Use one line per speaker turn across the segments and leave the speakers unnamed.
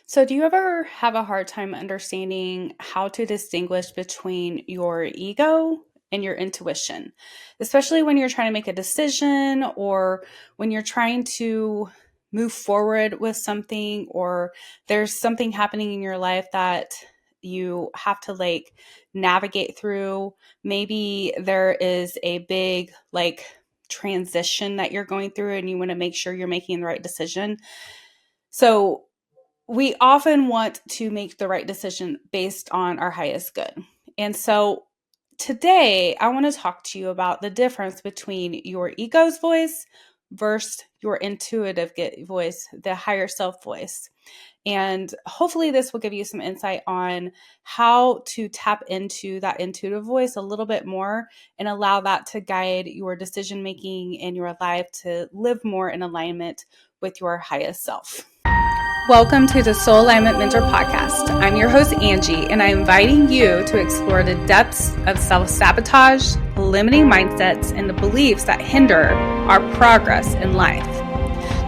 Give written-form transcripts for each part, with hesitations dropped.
So, do you ever have a hard time understanding how to distinguish between your ego and your intuition, especially when you're trying to make a decision or when you're trying to move forward with something, or there's something happening in your life that you have to navigate through? Maybe there is a big transition that you're going through and you want to make sure you're making the right decision. So, we often want to make the right decision based on our highest good. And so today, I want to talk to you about the difference between your ego's voice versus your intuitive voice, the higher self voice. And hopefully, this will give you some insight on how to tap into that intuitive voice a little bit more and allow that to guide your decision making in your life to live more in alignment with your highest self. Welcome to the Soul Alignment Mentor Podcast. I'm your host, Angie, and I'm inviting you to explore the depths of self-sabotage, limiting mindsets, and the beliefs that hinder our progress in life.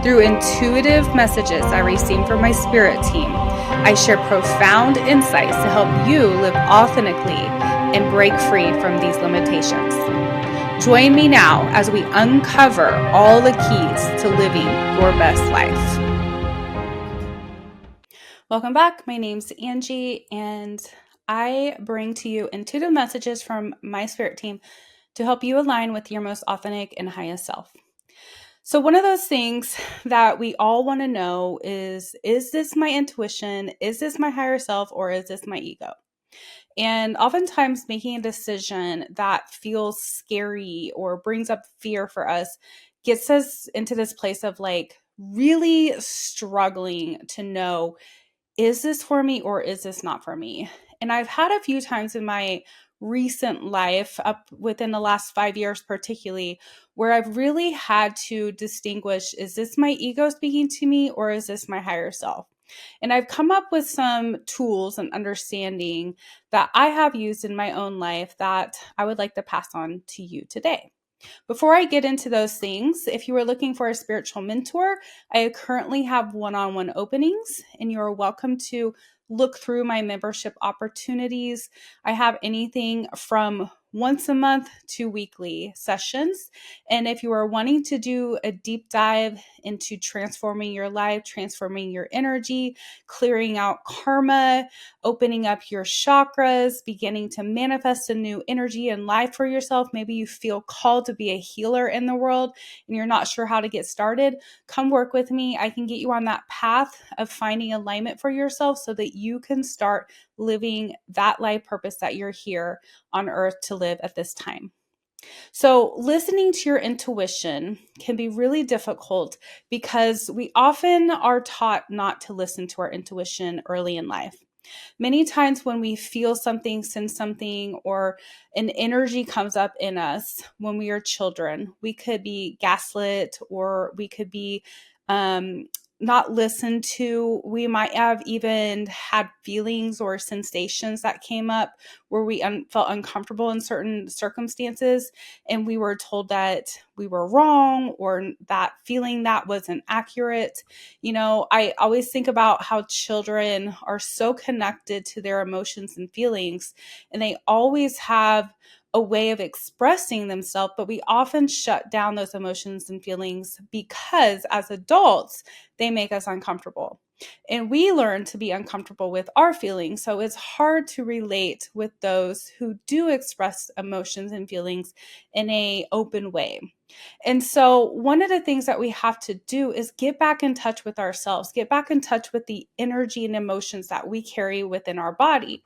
Through intuitive messages I receive from my spirit team, I share profound insights to help you live authentically and break free from these limitations. Join me now as we uncover all the keys to living your best life. Welcome back. My name's Angie, and I bring to you intuitive messages from my spirit team to help you align with your most authentic and highest self. So one of those things that we all want to know is this my intuition? Is this my higher self? Or is this my ego? And oftentimes making a decision that feels scary or brings up fear for us gets us into this place of really struggling to know, is this for me or is this not for me? And I've had a few times in my recent life, up within the last 5 years particularly, where I've really had to distinguish, is this my ego speaking to me or is this my higher self? And I've come up with some tools and understanding that I have used in my own life that I would like to pass on to you today. Before I get into those things, if you are looking for a spiritual mentor, I currently have one-on-one openings, and you are welcome to look through my membership opportunities. I have anything from once a month to weekly sessions. And if you are wanting to do a deep dive into transforming your life, transforming your energy, clearing out karma, opening up your chakras, beginning to manifest a new energy and life for yourself. Maybe you feel called to be a healer in the world and you're not sure how to get started. Come work with me. I can get you on that path of finding alignment for yourself so that you can start living that life purpose that you're here on earth to live at this time. So, listening to your intuition can be really difficult because we often are taught not to listen to our intuition early in life. Many times when we feel something, sense something, or an energy comes up in us when we are children, we could be gaslit or we could be not listened to. We might have even had feelings or sensations that came up where we felt uncomfortable in certain circumstances, and we were told that we were wrong or that feeling that wasn't accurate. You know, I always think about how children are so connected to their emotions and feelings, and they always have a way of expressing themselves, but we often shut down those emotions and feelings because as adults, they make us uncomfortable. And we learn to be uncomfortable with our feelings. So it's hard to relate with those who do express emotions and feelings in an open way. And so one of the things that we have to do is get back in touch with ourselves, get back in touch with the energy and emotions that we carry within our body.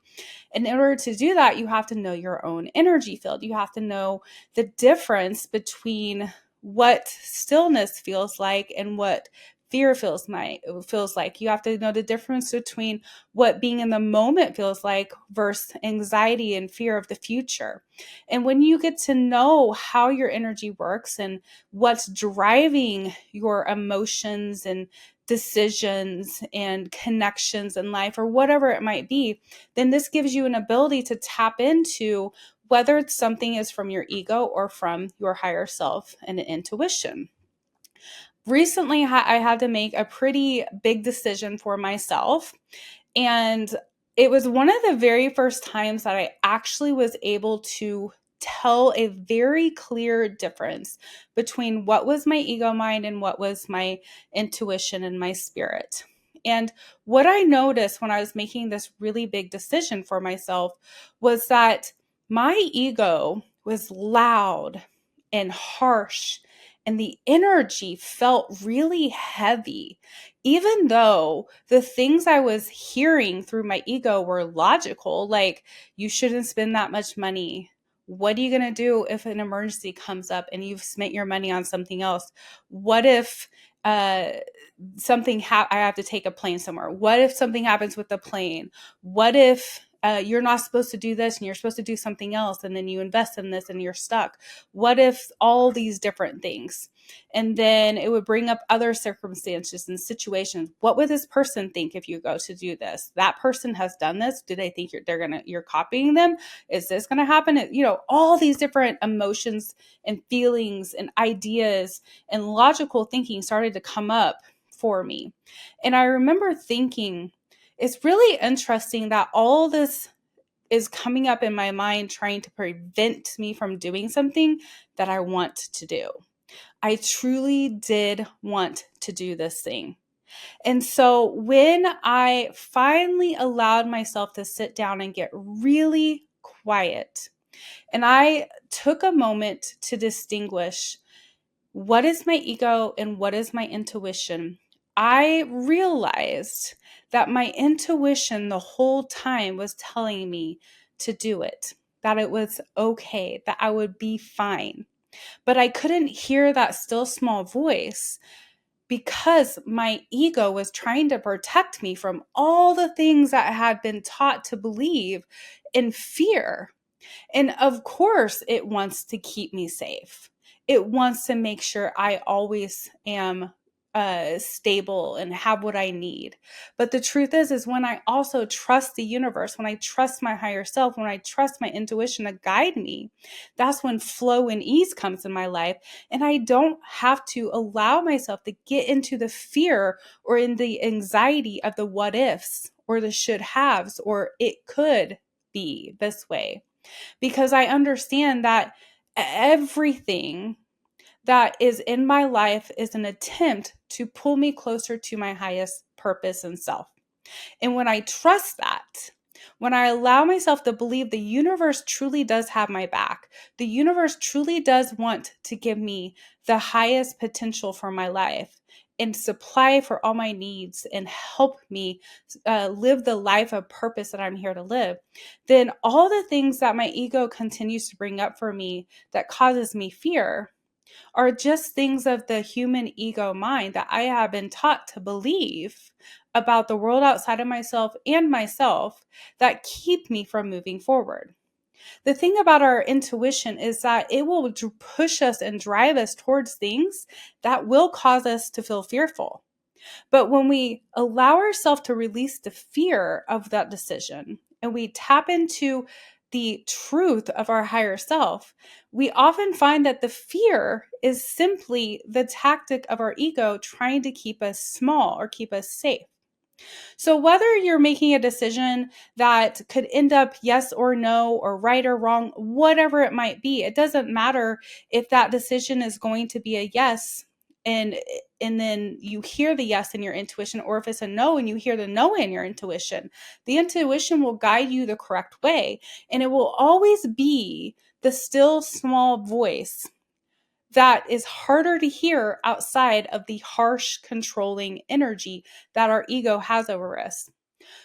And in order to do that, you have to know your own energy field. You have to know the difference between what stillness feels like and what fear feels like. You have to know the difference between what being in the moment feels like versus anxiety and fear of the future. And when you get to know how your energy works and what's driving your emotions and decisions and connections in life or whatever it might be, then this gives you an ability to tap into whether something is from your ego or from your higher self and intuition. recently I had to make a pretty big decision for myself. And it was one of the very first times that I actually was able to tell a very clear difference between what was my ego mind and what was my intuition and my spirit. And what I noticed when I was making this really big decision for myself was that my ego was loud and harsh, and the energy felt really heavy, even though the things I was hearing through my ego were logical, like, you shouldn't spend that much money. What are you going to do if an emergency comes up and you've spent your money on something else? What if uh, I have to take a plane somewhere? What if something happens with the plane? What if you're not supposed to do this and you're supposed to do something else, and then you invest in this and you're stuck? What if all these different things? And then it would bring up other circumstances and situations. What would this person think if you go to do this? That person has done this. Do they think you're copying them? Is this gonna happen? All these different emotions and feelings and ideas and logical thinking started to come up for me. And I remember thinking, it's really interesting that all this is coming up in my mind trying to prevent me from doing something that I want to do. I truly did want to do this thing. And so when I finally allowed myself to sit down and get really quiet, and I took a moment to distinguish what is my ego and what is my intuition, I realized that my intuition the whole time was telling me to do it, that it was okay, that I would be fine. But I couldn't hear that still small voice because my ego was trying to protect me from all the things that I had been taught to believe in fear. And of course, it wants to keep me safe. It wants to make sure I always am stable and have what I need. But the truth is when I also trust the universe, when I trust my higher self, when I trust my intuition to guide me, that's when flow and ease comes in my life. And I don't have to allow myself to get into the fear or in the anxiety of the what ifs or the should haves or it could be this way, because I understand that everything that is in my life is an attempt to pull me closer to my highest purpose and self. And when I trust that, when I allow myself to believe the universe truly does have my back, the universe truly does want to give me the highest potential for my life and supply for all my needs and help me live the life of purpose that I'm here to live, then all the things that my ego continues to bring up for me that causes me fear are just things of the human ego mind that I have been taught to believe about the world outside of myself and myself that keep me from moving forward. The thing about our intuition is that it will push us and drive us towards things that will cause us to feel fearful. But when we allow ourselves to release the fear of that decision and we tap into the truth of our higher self, we often find that the fear is simply the tactic of our ego trying to keep us small or keep us safe. So, whether you're making a decision that could end up yes or no, or right or wrong, whatever it might be, it doesn't matter if that decision is going to be a yes and then you hear the yes in your intuition, or if it's a no and you hear the no in your intuition. The intuition will guide you the correct way, and it will always be the still small voice that is harder to hear outside of the harsh, controlling energy that our ego has over us.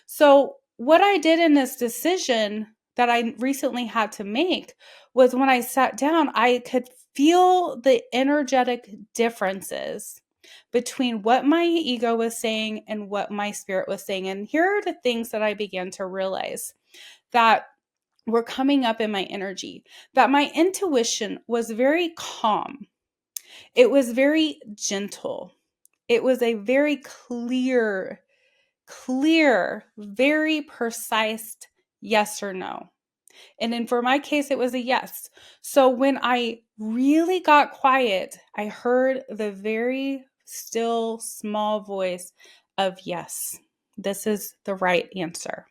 So, what I did in this decision that I recently had to make was when I sat down, I could feel the energetic differences between what my ego was saying and what my spirit was saying. And here are the things that I began to realize that were coming up in my energy: that my intuition was very calm, it was very gentle, it was a very clear, very precise yes or no. And then for my case, it was a yes. So when I really got quiet, I heard the very still small voice of yes, this is the right answer.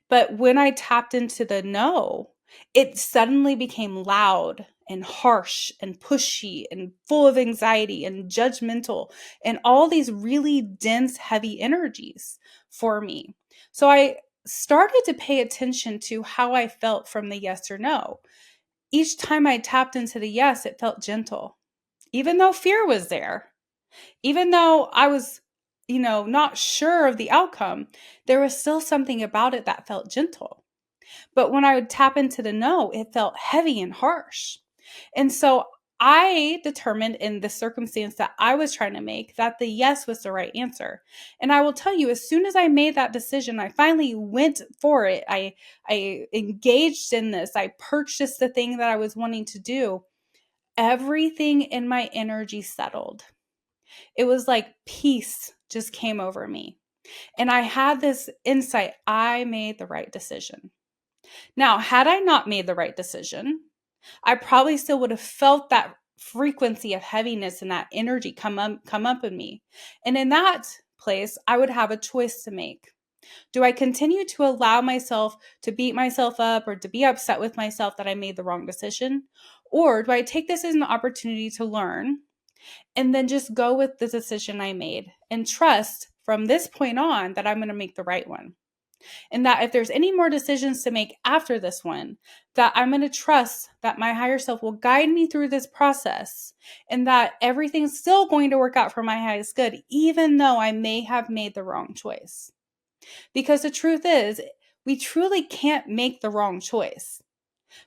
But when I tapped into the no, it suddenly became loud and harsh and pushy and full of anxiety and judgmental and all these really dense, heavy energies for me. So I started to pay attention to how I felt from the yes or no. Each time I tapped into the yes, it felt gentle, even though fear was there. Even though I was, not sure of the outcome, there was still something about it that felt gentle. But when I would tap into the no, it felt heavy and harsh. And so I determined in the circumstance that I was trying to make that the yes was the right answer. And I will tell you, as soon as I made that decision, I finally went for it. I engaged in this. I purchased the thing that I was wanting to do. Everything in my energy settled. It was like peace just came over me. And I had this insight. I made the right decision. Now, had I not made the right decision, I probably still would have felt that frequency of heaviness and that energy come up in me. And in that place, I would have a choice to make. Do I continue to allow myself to beat myself up or to be upset with myself that I made the wrong decision? Or do I take this as an opportunity to learn and then just go with the decision I made and trust from this point on that I'm going to make the right one? And that if there's any more decisions to make after this one, that I'm going to trust that my higher self will guide me through this process and that everything's still going to work out for my highest good, even though I may have made the wrong choice. Because the truth is, we truly can't make the wrong choice.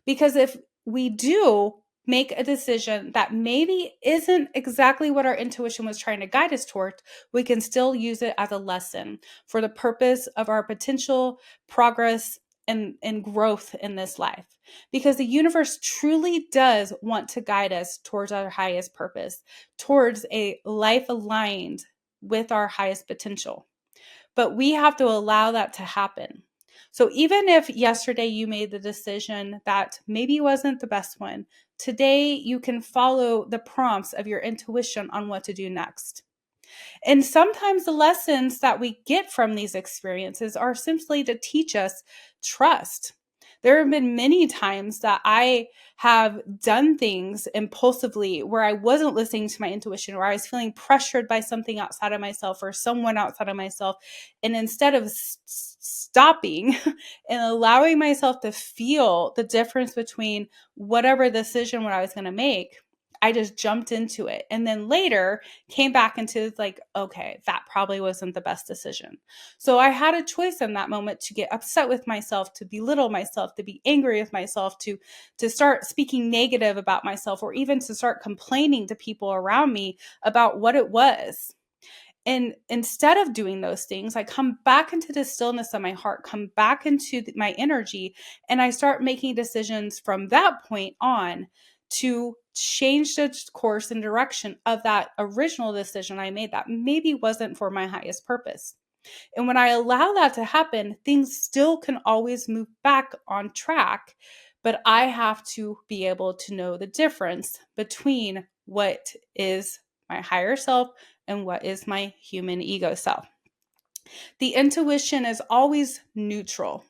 Because if we do make a decision that maybe isn't exactly what our intuition was trying to guide us toward, we can still use it as a lesson for the purpose of our potential progress and growth in this life. Because the universe truly does want to guide us towards our highest purpose, towards a life aligned with our highest potential. But we have to allow that to happen. So even if yesterday you made the decision that maybe wasn't the best one, today you can follow the prompts of your intuition on what to do next. And sometimes the lessons that we get from these experiences are simply to teach us trust. There have been many times that I have done things impulsively where I wasn't listening to my intuition, where I was feeling pressured by something outside of myself or someone outside of myself. And instead of stopping and allowing myself to feel the difference between whatever decision what I was going to make, I just jumped into it. And then later came back into like, okay, that probably wasn't the best decision. So I had a choice in that moment to get upset with myself, to belittle myself, to be angry with myself, to start speaking negative about myself, or even to start complaining to people around me about what it was. And instead of doing those things, I come back into the stillness of my heart, come back into my energy, and I start making decisions from that point on to change the course and direction of that original decision I made that maybe wasn't for my highest purpose. And when I allow that to happen, things still can always move back on track, but I have to be able to know the difference between what is my higher self and what is my human ego self. The intuition is always neutral.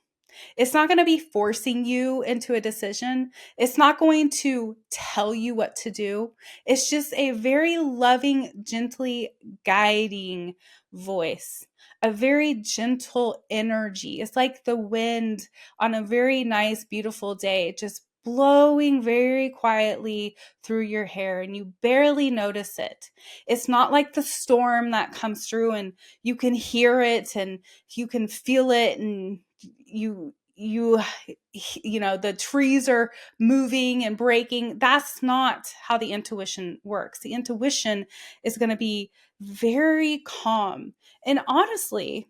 It's not going to be forcing you into a decision. It's not going to tell you what to do. It's just a very loving, gently guiding voice, a very gentle energy. It's like the wind on a very nice, beautiful day, just blowing very quietly through your hair and you barely notice it. It's not like the storm that comes through and you can hear it and you can feel it and the trees are moving and breaking. That's not how the intuition works. The intuition is going to be very calm. And honestly,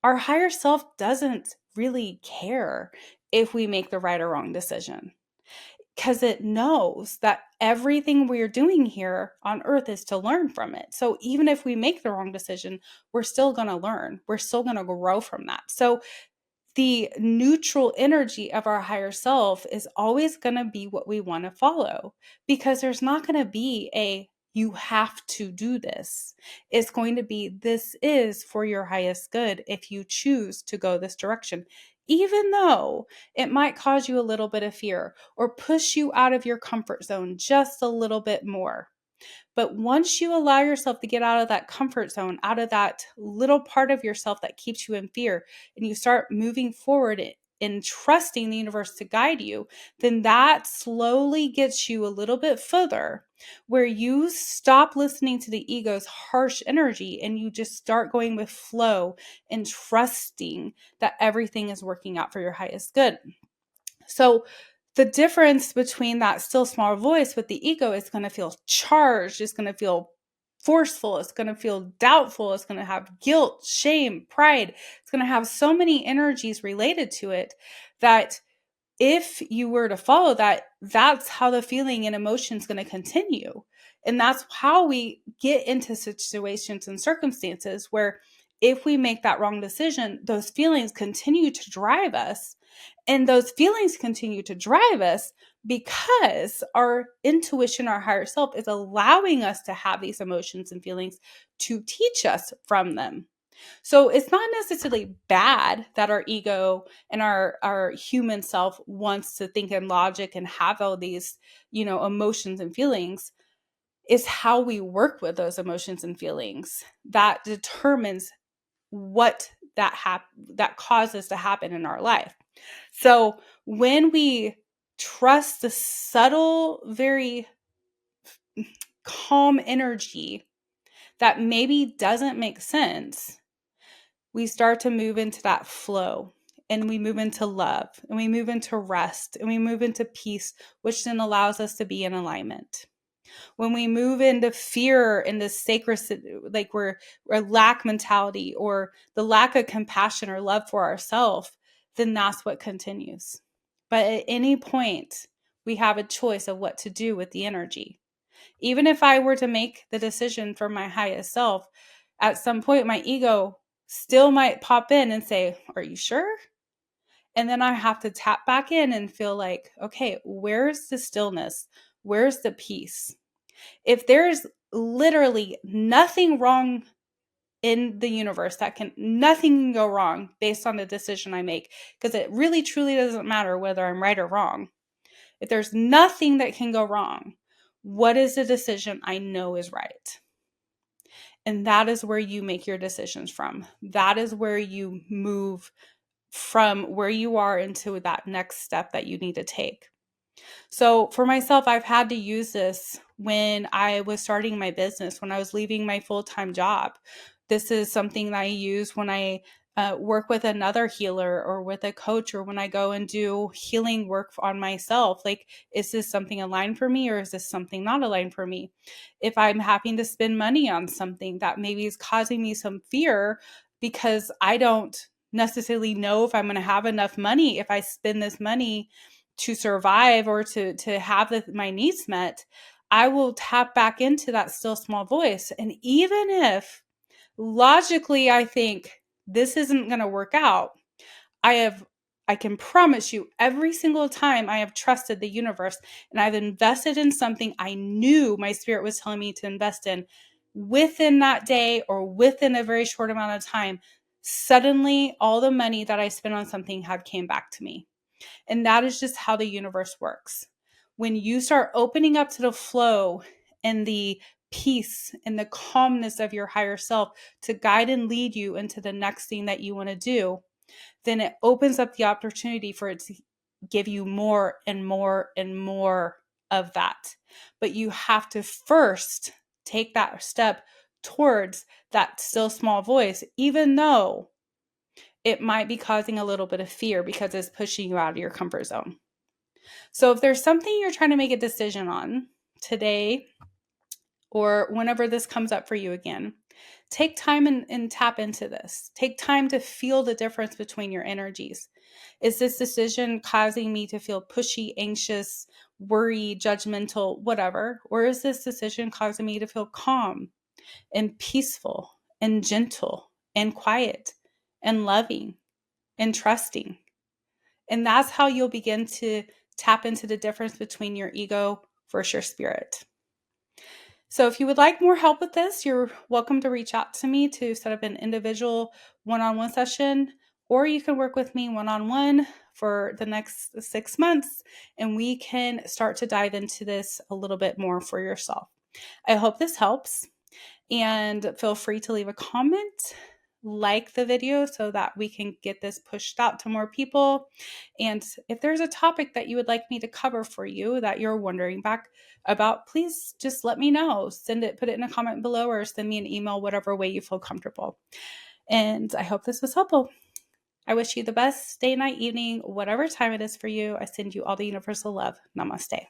our higher self doesn't really care if we make the right or wrong decision, because it knows that everything we're doing here on earth is to learn from it. So even if we make the wrong decision, we're still going to learn. We're still going to grow from that. So the neutral energy of our higher self is always going to be what we want to follow, because there's not going to be a you have to do this. It's going to be, this is for your highest good if you choose to go this direction, even though it might cause you a little bit of fear or push you out of your comfort zone just a little bit more. But once you allow yourself to get out of that comfort zone, out of that little part of yourself that keeps you in fear, and you start moving forward and trusting the universe to guide you, then that slowly gets you a little bit further where you stop listening to the ego's harsh energy and you just start going with flow and trusting that everything is working out for your highest good. So the difference between that still small voice with the ego is going to feel charged, it's going to feel forceful, it's going to feel doubtful, it's going to have guilt, shame, pride. It's going to have so many energies related to it that if you were to follow that, that's how the feeling and emotion is going to continue. And that's how we get into situations and circumstances where if we make that wrong decision, those feelings continue to drive us. And those feelings continue to drive us because our intuition, our higher self, is allowing us to have these emotions and feelings to teach us from them. So it's not necessarily bad that our ego and our human self wants to think in logic and have all these, emotions and feelings. Is how we work with those emotions and feelings that determines what that causes to happen in our life. So when we trust the subtle, very calm energy that maybe doesn't make sense, we start to move into that flow, and we move into love, and we move into rest, and we move into peace, which then allows us to be in alignment. When we move into fear and this sacred, like we're lack mentality or the lack of compassion or love for ourselves, then that's what continues. But at any point, we have a choice of what to do with the energy. Even if I were to make the decision for my highest self, at some point, my ego still might pop in and say, "Are you sure?" And then I have to tap back in and feel like, okay, where's the stillness? Where's the peace? If there's literally nothing wrong in the universe, nothing can go wrong based on the decision I make, because it really truly doesn't matter whether I'm right or wrong. If there's nothing that can go wrong, what is the decision I know is right? And that is where you make your decisions from. That is where you move from where you are into that next step that you need to take. So for myself, I've had to use this when I was starting my business, when I was leaving my full-time job. This is something that I use when I work with another healer or with a coach, or when I go and do healing work on myself. Like, is this something aligned for me, or is this something not aligned for me? If I'm having to spend money on something that maybe is causing me some fear because I don't necessarily know if I'm going to have enough money if I spend this money to survive or to have my needs met, I will tap back into that still small voice. And even if logically I think this isn't going to work out, I can promise you every single time I have trusted the universe and I've invested in something I knew my spirit was telling me to invest in, within that day or within a very short amount of time, suddenly all the money that I spent on something had came back to me. And that is just how the universe works. When you start opening up to the flow and the peace and the calmness of your higher self to guide and lead you into the next thing that you want to do, then it opens up the opportunity for it to give you more and more and more of that. But you have to first take that step towards that still small voice, even though it might be causing a little bit of fear because it's pushing you out of your comfort zone. So if there's something you're trying to make a decision on today or whenever this comes up for you again, take time and tap into this. Take time to feel the difference between your energies. Is this decision causing me to feel pushy, anxious, worried, judgmental, whatever? Or is this decision causing me to feel calm and peaceful and gentle and quiet and loving and trusting? And that's how you'll begin to tap into the difference between your ego versus your spirit. So if you would like more help with this, you're welcome to reach out to me to set up an individual one-on-one session, or you can work with me one-on-one for the next 6 months, and we can start to dive into this a little bit more for yourself. I hope this helps, and feel free to leave a comment, like the video so that we can get this pushed out to more people. And if there's a topic that you would like me to cover for you that you're wondering back about, please just let me know. Put it in a comment below, or send me an email, whatever way you feel comfortable. And I hope this was helpful. I wish you the best day, night, evening, whatever time it is for you. I send you all the universal love. Namaste.